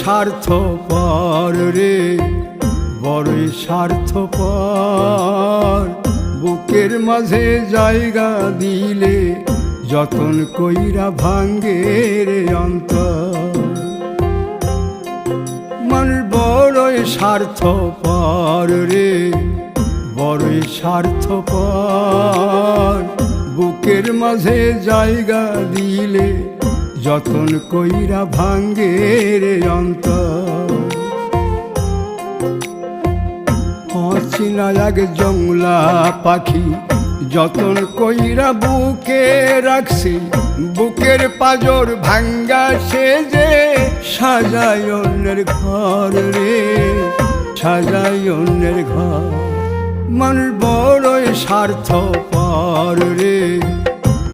স্বার্থপর রে, বড়ই স্বার্থপর। বুকের মাঝে জায়গা দিলে যতন কইরা ভাঙ্গে রে অন্তর। মানুষ বড়ই স্বার্থপর রে, বড়ই স্বার্থপর। বুকের মাঝে জায়গা দিলে যতন কইরা ভাঙ্গে রে অন্তর। অচিনা এক জংলা পাখি যতন কইরা বুকে রাখছি, বুকের পাজর ভাঙ্গা সে যে সাজায় অন্যের ঘর রে, সাজায় অন্যের ঘর। মানুষ বড়ই স্বার্থপর রে,